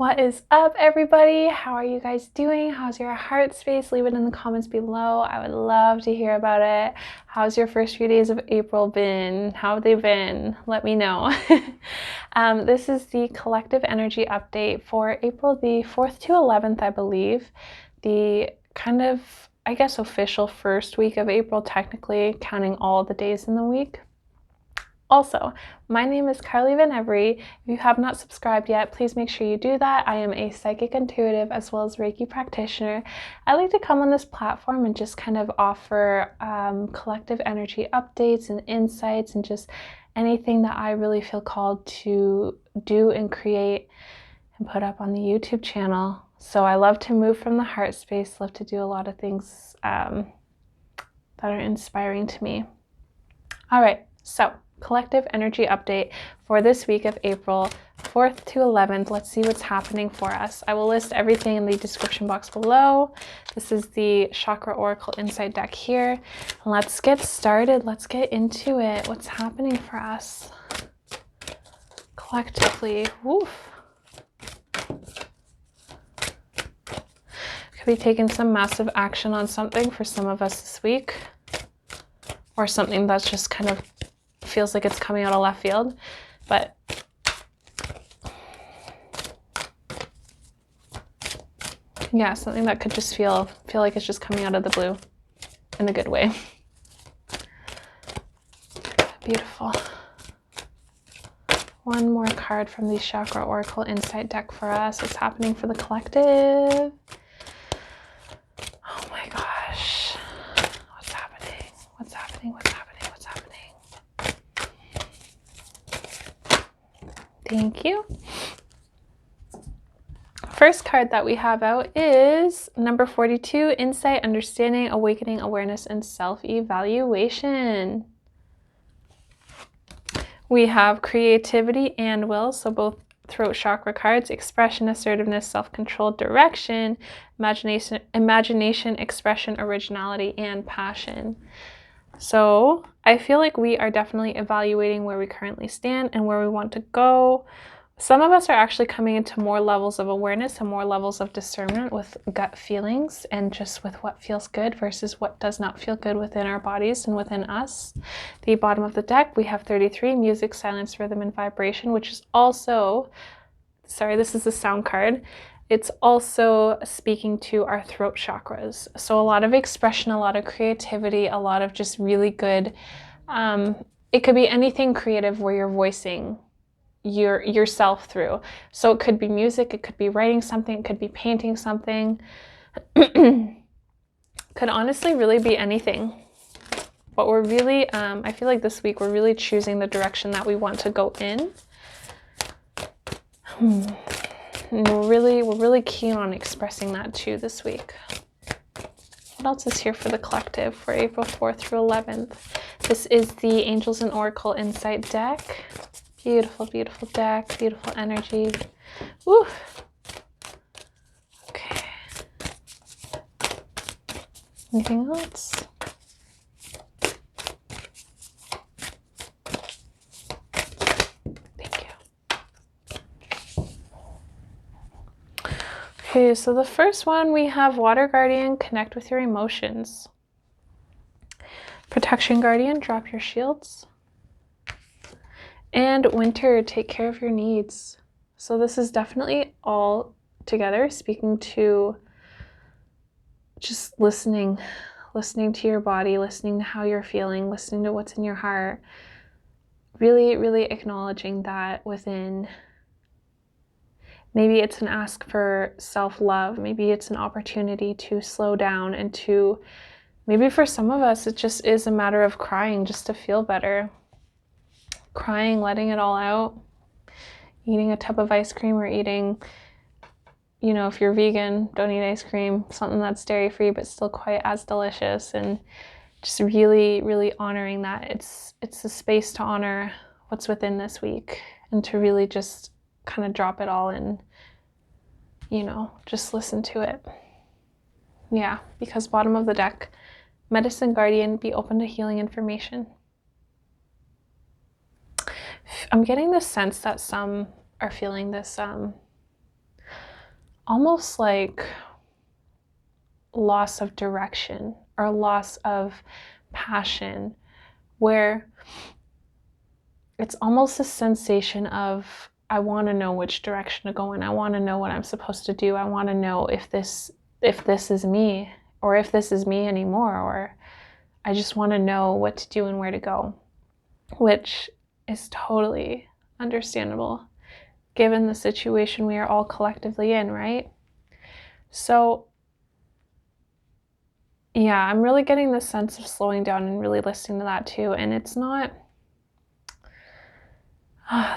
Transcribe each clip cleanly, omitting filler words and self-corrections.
What is up, everybody? How are you guys doing? How's your heart space? Leave it in the comments below. I would love to hear about it. How's your first few days of April been? How have they been? Let me know. This is the collective energy update for April the 4th to 11th, I believe. The kind of, I guess, official first week of April, technically, counting all the days in the week. Also, my name is Caryn. If you have not subscribed yet, please make sure you do that. I am a psychic intuitive as well as Reiki practitioner. I like to come on this platform and just kind of offer collective energy updates and insights and just anything that I really feel called to do and create and put up on the YouTube channel. So I love to move from the heart space, love to do a lot of things that are inspiring to me. All right, so collective energy update for this week of April 4th to 11th. Let's see what's happening for us. I will list everything in the description box below. This is the Chakra Oracle Insight deck here. Let's get started. Let's get into it. What's happening for us collectively? Woof. Could be taking some massive action on something for some of us this week, or something that's just kind of feels like it's coming out of left field, but yeah, something that could just feel like it's just coming out of the blue in a good way. Beautiful. One more card from the Chakra Oracle Insight deck for us. What's happening for the collective? Oh my gosh. What's happening? What's happening? What's happening? What's happening? Thank you. First card that we have out is number 42, Insight, Understanding, Awakening, Awareness, and Self-Evaluation. We have Creativity and Will, so both throat chakra cards: Expression, Assertiveness, Self-Control, Direction, Imagination, Expression, Originality, and Passion. So I feel like we are definitely evaluating where we currently stand and where we want to go. Some of us are actually coming into more levels of awareness and more levels of discernment with gut feelings and just with what feels good versus what does not feel good within our bodies and within us. The bottom of the deck, we have 33, Music, Silence, Rhythm, and Vibration, which is also, sorry, this is the sound card. It's also speaking to our throat chakras. So a lot of expression, a lot of creativity, a lot of just really good, it could be anything creative where you're voicing yourself through. So it could be music, it could be writing something, it could be painting something. Could honestly really be anything. But we're really, I feel like this week we're really choosing the direction that we want to go in. And we're really keen on expressing that too this week. What else is here for the collective for April 4th through 11th? This is the Angels and Oracle Insight deck. Beautiful, beautiful deck, beautiful energy. Woo! Okay. Anything else? Okay, so the first one we have Water Guardian, connect with your emotions. Protection Guardian, drop your shields. And Winter, take care of your needs. So this is definitely all together speaking to just listening to your body, listening to how you're feeling, listening to what's in your heart. Really, really acknowledging that within. Maybe it's an ask for self-love. Maybe it's an opportunity to slow down and to, maybe for some of us, it just is a matter of crying just to feel better. Crying, letting it all out. Eating a tub of ice cream or eating, you know, if you're vegan, don't eat ice cream, something that's dairy-free but still quite as delicious. And just really, really honoring that. It's a space to honor what's within this week and to really just kind of drop it all and, you know, just listen to it. Yeah, because bottom of the deck, Medicine Guardian, be open to healing information. I'm getting the sense that some are feeling this almost like loss of direction or loss of passion, where it's almost a sensation of, I want to know which direction to go in. I want to know what I'm supposed to do. I want to know if this is me, or if this is me anymore, or I just want to know what to do and where to go, which is totally understandable given the situation we are all collectively in, right? So yeah, I'm really getting the sense of slowing down and really listening to that too. And it's not,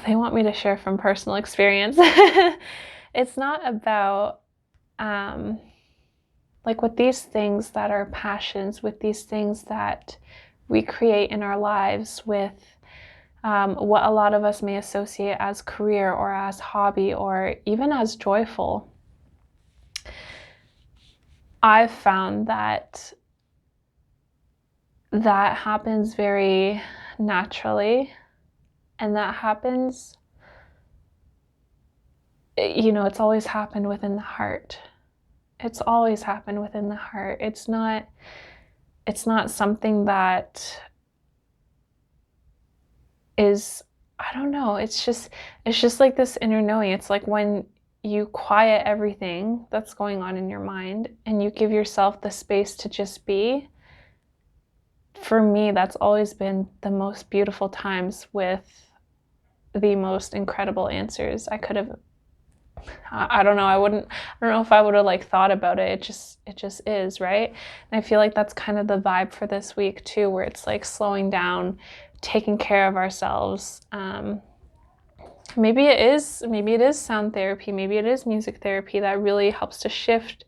they want me to share from personal experience. It's not about, like with these things that are passions, with these things that we create in our lives, with what a lot of us may associate as career or as hobby or even as joyful. I've found that happens very naturally, and that happens, you know, it's always happened within the heart. It's always happened within the heart. It's not something that is, I don't know, it's just like this inner knowing. It's like when you quiet everything that's going on in your mind and you give yourself the space to just be. For me, that's always been the most beautiful times with the most incredible answers I could have. I don't know. I don't know if I would have like thought about it. It just is, right? And I feel like that's kind of the vibe for this week too, where it's like slowing down, taking care of ourselves. Maybe it is sound therapy. Maybe it is music therapy that really helps to shift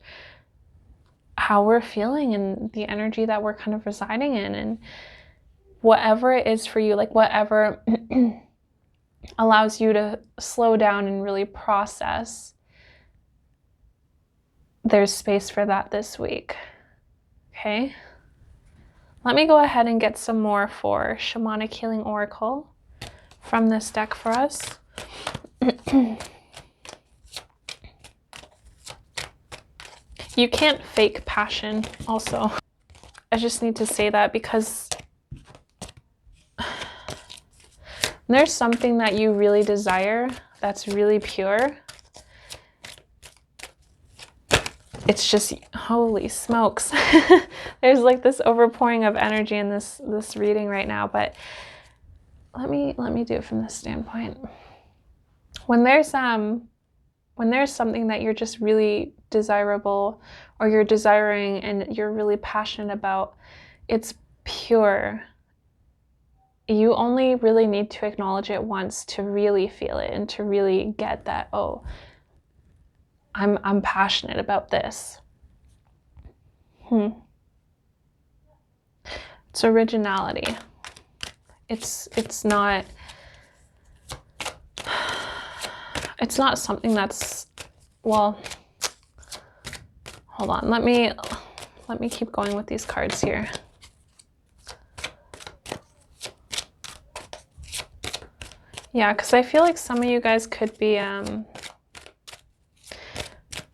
how we're feeling and the energy that we're kind of residing in. And whatever it is for you, like whatever allows you to slow down and really process, there's space for that this week. Okay? Let me go ahead and get some more for Shamanic Healing Oracle from this deck for us. You can't fake passion also. I just need to say that because there's something that you really desire that's really pure. It's just, holy smokes. There's like this overpouring of energy in this reading right now, but let me do it from this standpoint. When there's something that you're just really desirable, or you're desiring and you're really passionate about, it's pure. You only really need to acknowledge it once to really feel it and to really get that, oh, I'm passionate about this. It's originality. It's not something that's, well, hold on, let me keep going with these cards here. Yeah, because I feel like some of you guys could be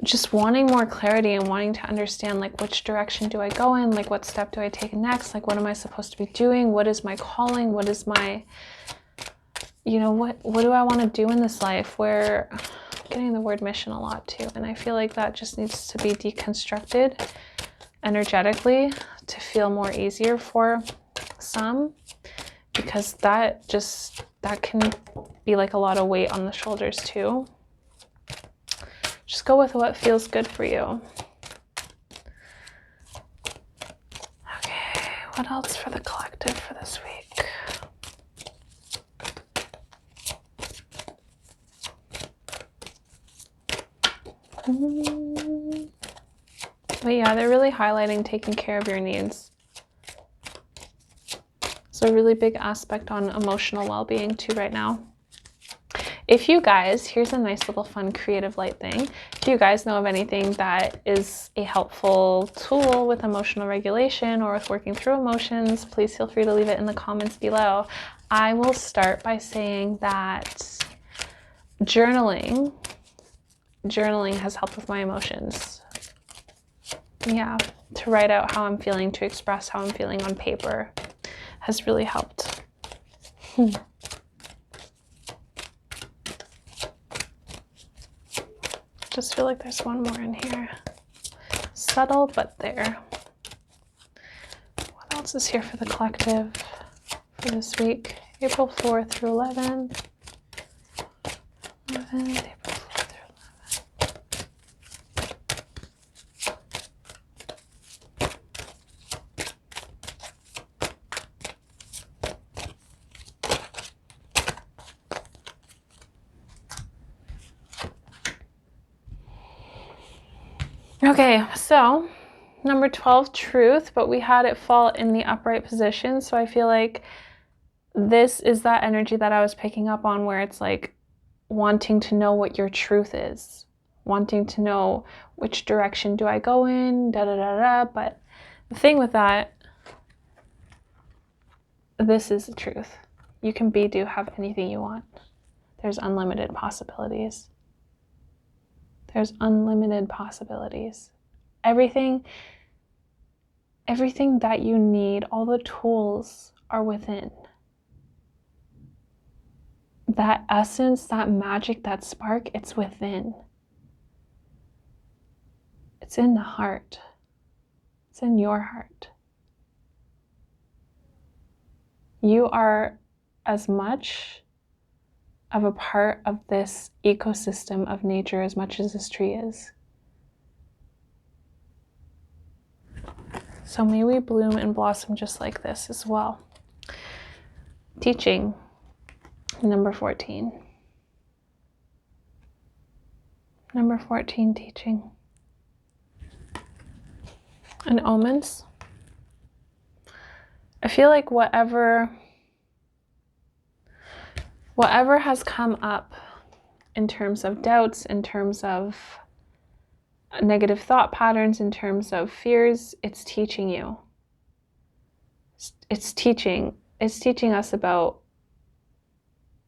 just wanting more clarity and wanting to understand, like, which direction do I go in? Like, what step do I take next? Like, what am I supposed to be doing? What is my calling? What is my, you know, what do I want to do in this life? Where I'm getting the word mission a lot too. And I feel like that just needs to be deconstructed energetically to feel more easier for some, because that can be like a lot of weight on the shoulders too. Just go with what feels good for you. Okay, what else for the collective for this week? But yeah, they're really highlighting taking care of your needs. It's a really big aspect on emotional well-being too right now. If you guys, here's a nice little fun creative light thing. If you guys know of anything that is a helpful tool with emotional regulation or with working through emotions, please feel free to leave it in the comments below. I will start by saying that journaling journaling has helped with my emotions. Yeah, to write out how I'm feeling, to express how I'm feeling on paper has really helped. Just feel like there's one more in here. Subtle, but there. What else is here for the collective for this week? April 4th through 11th. April 4th through 11th. Okay, so number 12, truth, but we had it fall in the upright position. So I feel like this is that energy that I was picking up on, where it's like wanting to know what your truth is, wanting to know which direction do I go in, da da da da. But the thing with that, this is the truth. You can be, do, have anything you want. There's unlimited possibilities. There's unlimited possibilities. Everything that you need, all the tools are within. That essence, that magic, that spark, it's within. It's in the heart. It's in your heart. You are as much of a part of this ecosystem of nature as much as this tree is. So may we bloom and blossom just like this as well. Teaching, number 14. Number 14, teaching. And omens. I feel like whatever has come up in terms of doubts, in terms of negative thought patterns, in terms of fears, it's teaching you. It's teaching us about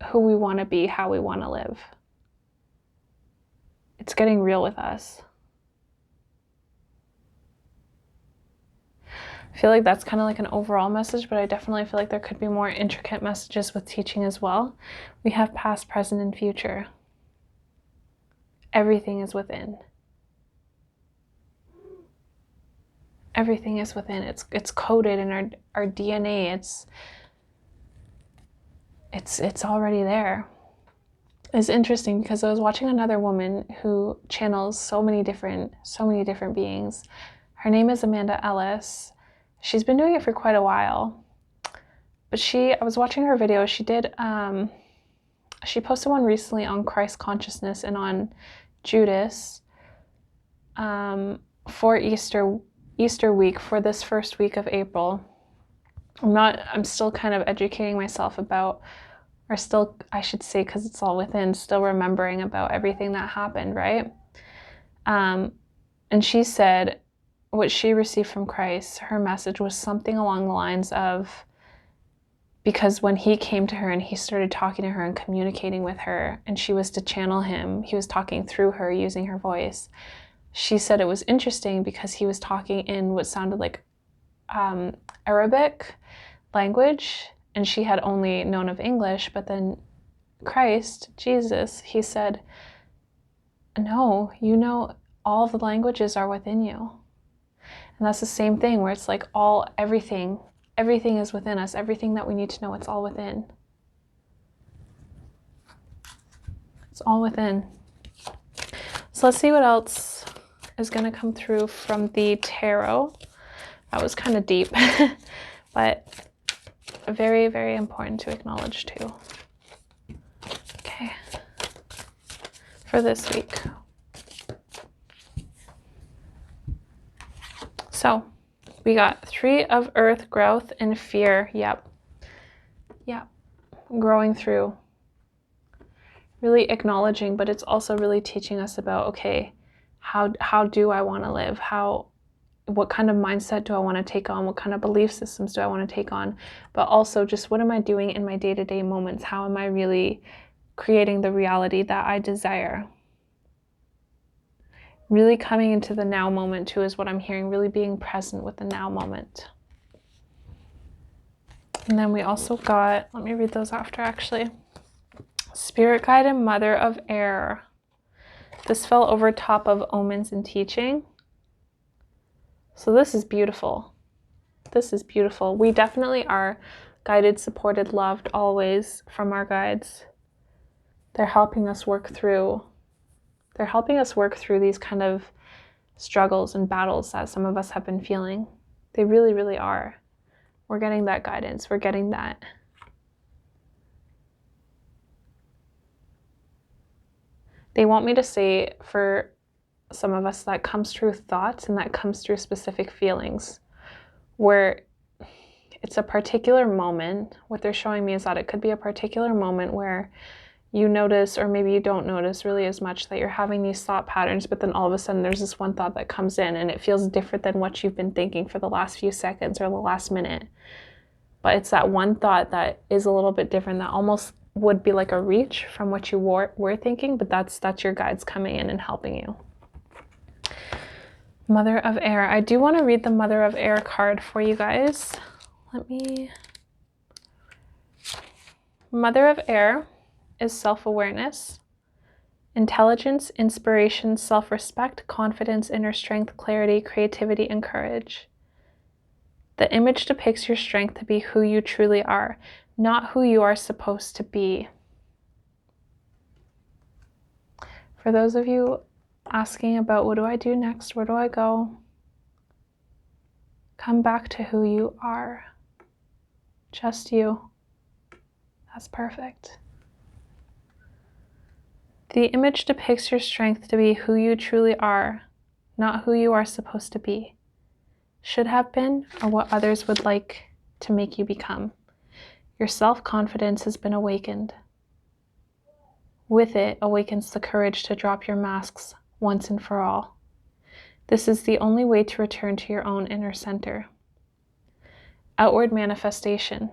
who we want to be, how we want to live. It's getting real with us. I feel like that's kind of like an overall message, but I definitely feel like there could be more intricate messages with teaching as well. We have past, present, and future. Everything is within. Everything is within. It's coded in our DNA. It's already there. It's interesting because I was watching another woman who channels so many different beings. Her name is Amanda Ellis. She's been doing it for quite a while, but I was watching her video. She posted one recently on Christ consciousness and on Judas for Easter week, for this first week of April. I'm still kind of educating myself about, or still, I should say, because it's all within, still remembering about everything that happened, right? And she said, what she received from Christ, her message was something along the lines of, because when he came to her and he started talking to her and communicating with her, and she was to channel him, he was talking through her using her voice. She said it was interesting because he was talking in what sounded like Arabic language, and she had only known of English, but then Christ, Jesus, he said, no, you know, all the languages are within you. And that's the same thing, where it's like everything is within us. Everything that we need to know, it's all within. It's all within. So let's see what else is going to come through from the tarot. That was kind of deep, but very, very important to acknowledge too. Okay, for this week. So we got 3 of Earth, growth and fear. Yep. Growing through. Really acknowledging, but it's also really teaching us about, okay, how do I want to live? What kind of mindset do I want to take on? What kind of belief systems do I want to take on? But also just what am I doing in my day-to-day moments? How am I really creating the reality that I desire? Really coming into the now moment too is what I'm hearing, really being present with the now moment. And then we also got, let me read those after actually. Spirit guide and mother of air. This fell over top of omens and teaching. So this is beautiful. This is beautiful. We definitely are guided, supported, loved always from our guides. They're helping us work through. They're helping us work through these kind of struggles and battles that some of us have been feeling. They really, really are. We're getting that guidance. We're getting that. They want me to say for some of us that comes through thoughts and that comes through specific feelings where it's a particular moment. What they're showing me is that it could be a particular moment where you notice, or maybe you don't notice really as much, that you're having these thought patterns, but then all of a sudden there's this one thought that comes in and it feels different than what you've been thinking for the last few seconds or the last minute. But it's that one thought that is a little bit different, that almost would be like a reach from what you were thinking, but that's your guides coming in and helping you. Mother of Air. I do want to read the Mother of Air card for you guys. Mother of Air is self-awareness, intelligence, inspiration, self-respect, confidence, inner strength, clarity, creativity, and courage. The image depicts your strength to be who you truly are, not who you are supposed to be. For those of you asking about what do I do next, where do I go? Come back to who you are. Just you. That's perfect. The image depicts your strength to be who you truly are, not who you are supposed to be, should have been, or what others would like to make you become. Your self-confidence has been awakened. With it awakens the courage to drop your masks once and for all. This is the only way to return to your own inner center. Outward manifestation.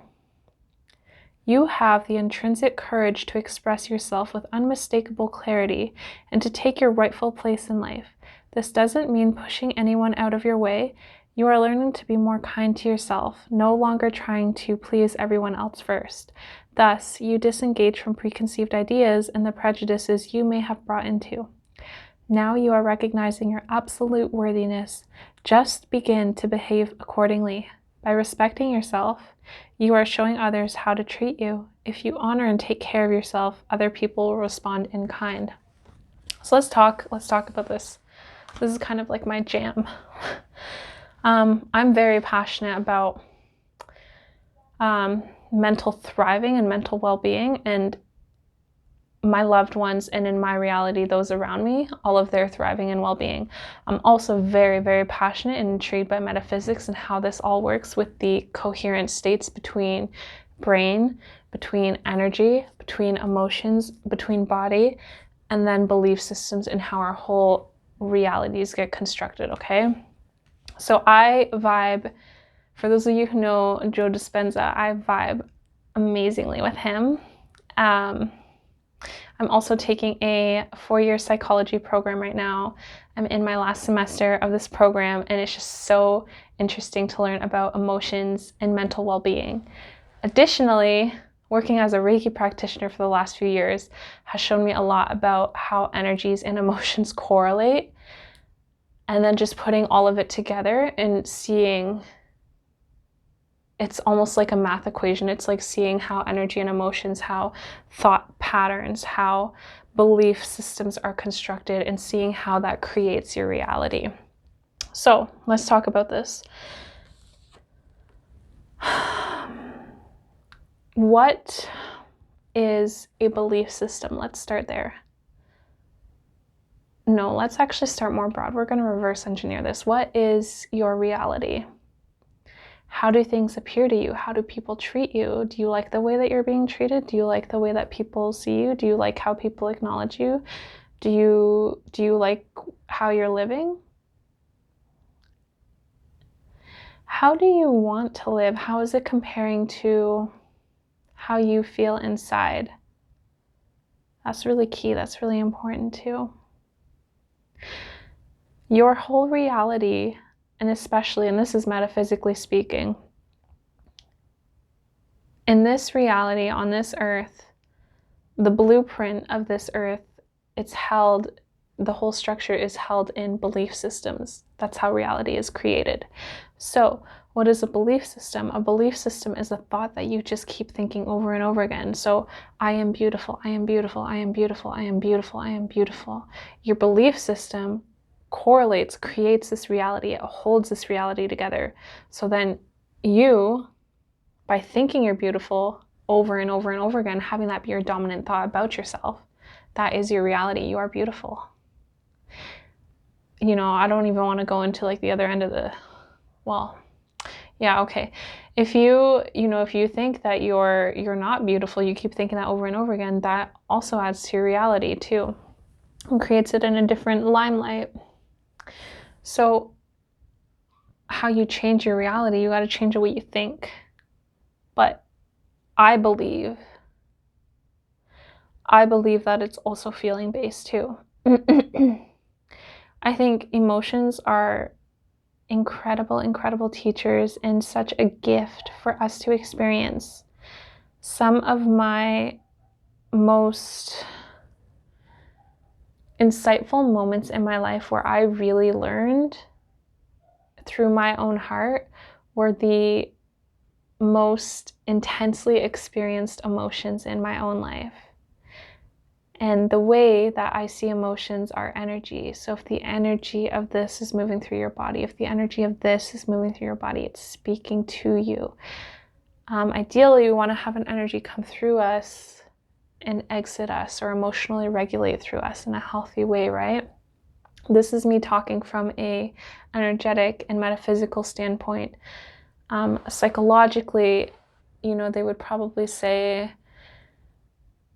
You have the intrinsic courage to express yourself with unmistakable clarity and to take your rightful place in life. This doesn't mean pushing anyone out of your way. You are learning to be more kind to yourself, no longer trying to please everyone else first. Thus, you disengage from preconceived ideas and the prejudices you may have brought into. Now you are recognizing your absolute worthiness. Just begin to behave accordingly. By respecting yourself, you are showing others how to treat you. If you honor and take care of yourself, other people will respond in kind. So let's talk about this. This is kind of like my jam. I'm very passionate about mental thriving and mental well-being, and my loved ones, and in my reality, those around me, all of their thriving and well-being. I'm also very, very passionate and intrigued by metaphysics and how this all works with the coherent states between brain, between energy, between emotions, between body, and then belief systems and how our whole realities get constructed, okay? So I vibe, for those of you who know Joe Dispenza, I vibe amazingly with him. I'm also taking a 4-year psychology program right now. I'm in my last semester of this program, and it's just so interesting to learn about emotions and mental well-being. Additionally, working as a Reiki practitioner for the last few years has shown me a lot about how energies and emotions correlate, and then just putting all of it together and seeing, it's almost like a math equation. It's like seeing how energy and emotions, how thought patterns, how belief systems are constructed, and seeing how that creates your reality. So let's talk about this. What is a belief system? Let's start there. No, let's actually start more broad. We're going to reverse engineer this. What is your reality? How do things appear to you? How do people treat you? Do you like the way that you're being treated? Do you like the way that people see you? Do you like how people acknowledge you? Do you like how you're living? How do you want to live? How is it comparing to how you feel inside? That's really key. That's really important too. Your whole reality, and especially, and this is metaphysically speaking, in this reality on this earth, the blueprint of this earth, it's held, the whole structure is held in belief systems. That's how reality is created. So what is a belief system? A belief system is a thought that you just keep thinking over and over again. So I am beautiful, I am beautiful, I am beautiful, I am beautiful, I am beautiful. Your belief system correlates, creates this reality, it holds this reality together. So then you, by thinking you're beautiful over and over and over again, having that be your dominant thought about yourself, that is your reality. You are beautiful. You know, I don't even want to go into like the other end of the, well, yeah, okay. If you think that you're not beautiful, you keep thinking that over and over again, that also adds to your reality too, and creates it in a different limelight. So how you change your reality, you got to change the way you think. But I believe that it's also feeling based too. I think emotions are incredible teachers and such a gift for us to experience. Some of my most insightful moments in my life where I really learned through my own heart were the most intensely experienced emotions in my own life. And the way that I see emotions are energy. So if the energy of this is moving through your body, if the energy of this is moving through your body, it's speaking to you. Ideally, we want to have an energy come through us and exit us, or emotionally regulate through us in a healthy way, right? This is me talking from a energetic and metaphysical standpoint. Psychologically, they would probably say,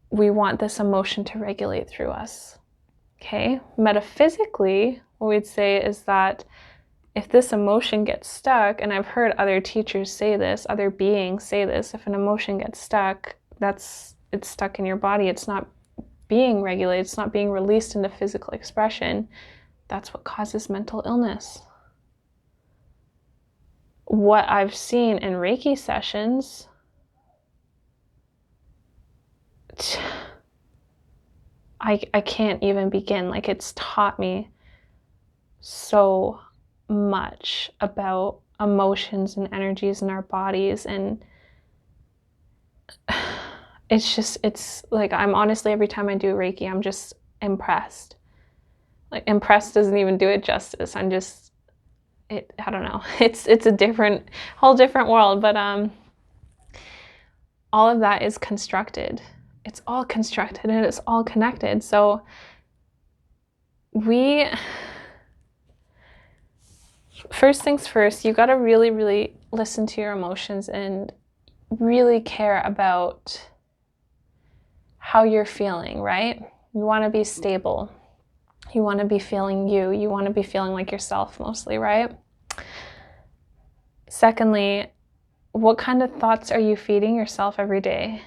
we want this emotion to regulate through us. Okay? Metaphysically, what we'd say is that if this emotion gets stuck, and I've heard other teachers say this, other beings say this, if an emotion gets stuck, it's stuck in your body, it's not being regulated, it's not being released into physical expression. That's what causes mental illness. What I've seen in Reiki sessions, I can't even begin. Like, it's taught me so much about emotions and energies in our bodies, and it's like, I'm honestly, every time I do Reiki, I'm just impressed. Like, impressed doesn't even do it justice. I don't know. It's a whole different world, but all of that is constructed. It's all constructed and it's all connected. So first things first, you got to really, really listen to your emotions and really care about how you're feeling, right? You want to be stable. You want to be feeling you. You want to be feeling like yourself mostly, right? Secondly, what kind of thoughts are you feeding yourself every day?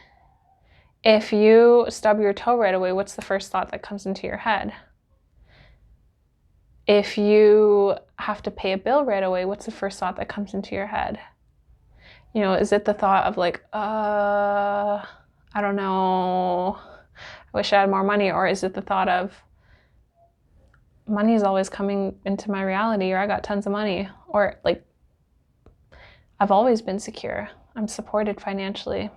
If you stub your toe right away, what's the first thought that comes into your head? If you have to pay a bill right away, what's the first thought that comes into your head? Is it the thought of like, I don't know, I wish I had more money? Or is it the thought of, money is always coming into my reality, or I got tons of money, or like, I've always been secure, I'm supported financially?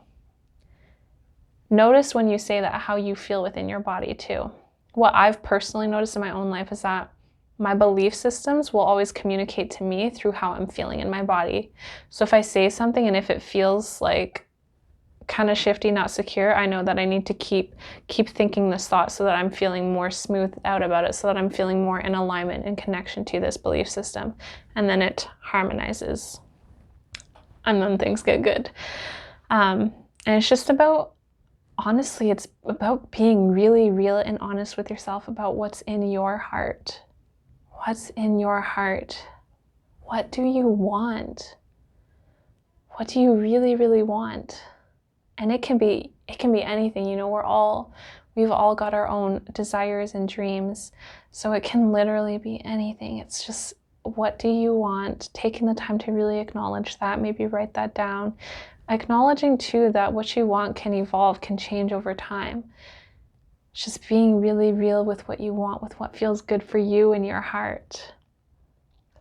Notice when you say that how you feel within your body too. What I've personally noticed in my own life is that my belief systems will always communicate to me through how I'm feeling in my body. So if I say something and if it feels like kind of shifty, not secure, I know that I need to keep thinking this thought so that I'm feeling more smoothed out about it, so that I'm feeling more in alignment and connection to this belief system. And then it harmonizes. And then things get good. And it's just about, honestly, it's about being really real and honest with yourself about what's in your heart. What's in your heart? What do you want? What do you really, really want? And it can be anything. We're all We've all got our own desires and dreams. So it can literally be anything. It's just, what do you want? Taking the time to really acknowledge that, maybe write that down. Acknowledging too that what you want can evolve, can change over time. Just being really real with what you want, with what feels good for you in your heart.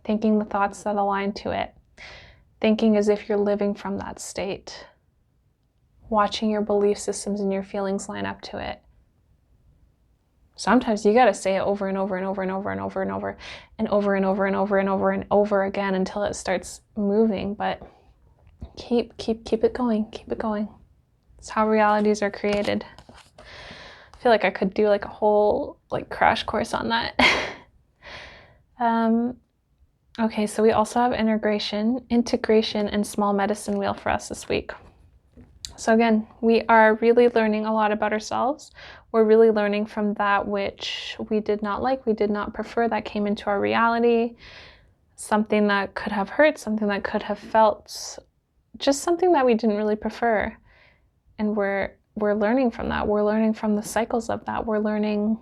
Thinking the thoughts that align to it. Thinking as if you're living from that state. Watching your belief systems and your feelings line up to it. Sometimes you got to say it over and over and over and over and over and over and over and over and over and over and over again until it starts moving. But keep it going. Keep it going. It's how realities are created. I feel like I could do like a whole like crash course on that. Okay, so we also have integration, and small medicine wheel for us this week. So again, we are really learning a lot about ourselves. We're really learning from that which we did not like, we did not prefer, that came into our reality. Something that could have hurt, something that could have felt, just something that we didn't really prefer. And we're learning from that. We're learning from the cycles of that. We're learning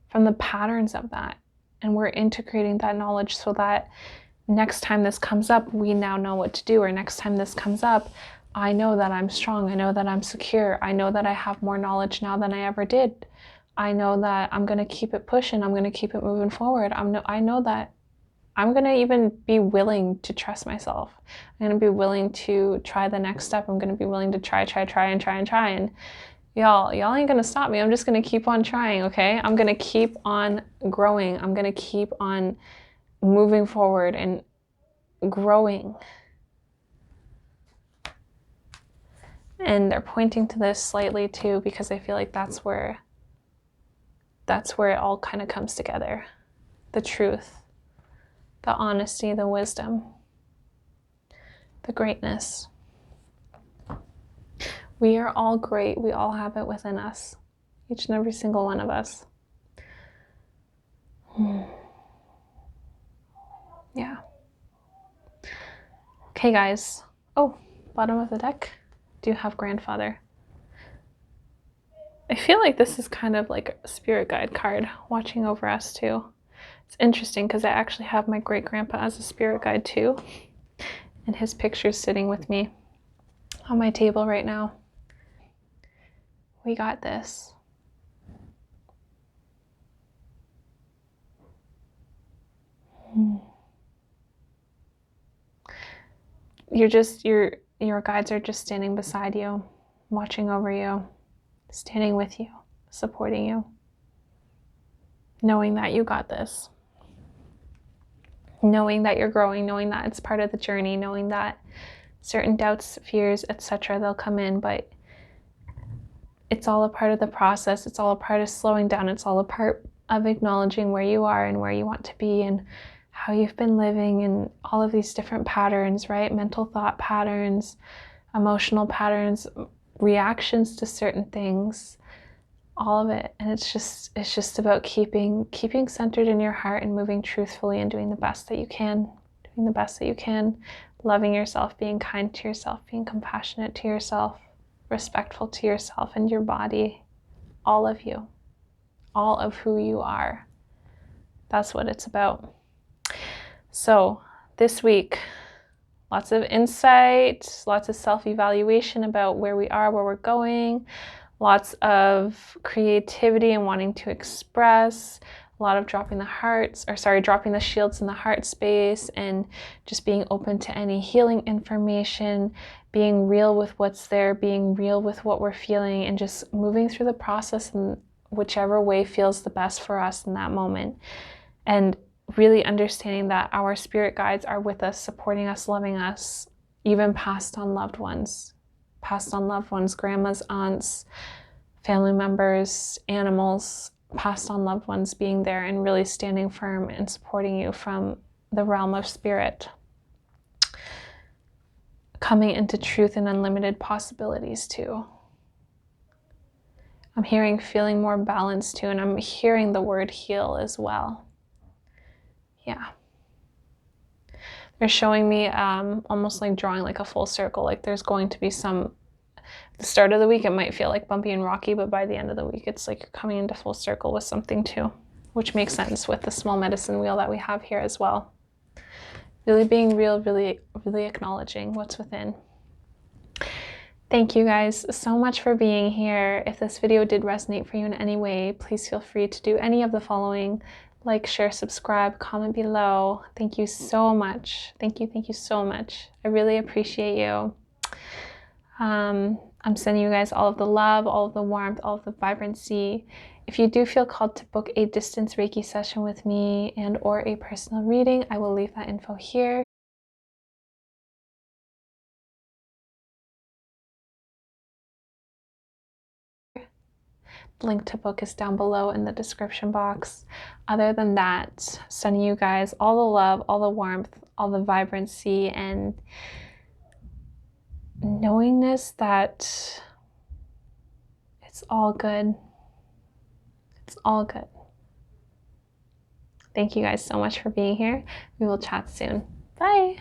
from the patterns of that. And we're integrating that knowledge so that next time this comes up, we now know what to do. Or next time this comes up, I know that I'm strong. I know that I'm secure. I know that I have more knowledge now than I ever did. I know that I'm going to keep it pushing. I'm going to keep it moving forward. I know that I'm going to even be willing to trust myself. I'm going to be willing to try the next step. I'm going to be willing to try. And y'all ain't going to stop me. I'm just going to keep on trying, okay? I'm going to keep on growing. I'm going to keep on moving forward and growing. And they're pointing to this slightly too, because I feel like that's where it all kind of comes together. The truth, the honesty, the wisdom, the greatness. We are all great. We all have it within us. Each and every single one of us. Yeah. Okay, guys. Oh, bottom of the deck. Do you have grandfather? I feel like this is kind of like a spirit guide card watching over us too. It's interesting because I actually have my great grandpa as a spirit guide too. And his picture's sitting with me on my table right now. We got this. Your guides are just standing beside you, watching over you, standing with you, supporting you, knowing that you got this, knowing that you're growing, knowing that it's part of the journey, knowing that certain doubts, fears, etc., they'll come in, but it's all a part of the process. It's all a part of slowing down. It's all a part of acknowledging where you are and where you want to be and how you've been living and all of these different patterns, right? Mental thought patterns, emotional patterns, reactions to certain things, all of it. And it's just about keeping centered in your heart and moving truthfully and doing the best that you can, loving yourself, being kind to yourself, being compassionate to yourself, respectful to yourself and your body, all of you, all of who you are. That's what it's about. So this week, lots of insight, lots of self-evaluation about where we are, where we're going, lots of creativity and wanting to express, a lot of dropping the shields in the heart space and just being open to any healing information, being real with what's there, being real with what we're feeling, and just moving through the process in whichever way feels the best for us in that moment. And really understanding that our spirit guides are with us, supporting us, loving us, even passed on loved ones, grandmas, aunts, family members, animals, passed on loved ones being there and really standing firm and supporting you from the realm of spirit. Coming into truth and unlimited possibilities too. I'm feeling more balanced too, and I'm hearing the word heal as well. Yeah. They're showing me almost like drawing like a full circle, like there's going to be some The start of the week, it might feel like bumpy and rocky, but by the end of the week, it's like you're coming into full circle with something too, which makes sense with the small medicine wheel that we have here as well. Really being real, really, really acknowledging what's within. Thank you guys so much for being here. If this video did resonate for you in any way, please feel free to do any of the following: like, share, subscribe, comment below. Thank you so much. Thank you so much. I really appreciate you. I'm sending you guys all of the love, all of the warmth, all of the vibrancy. If you do feel called to book a distance Reiki session with me and or a personal reading, I will leave that info here. Link to book is down below in the description box. Other than that, sending you guys all the love, all the warmth, all the vibrancy, and knowingness that it's all good. It's all good. Thank you guys so much for being here. We will chat soon. Bye.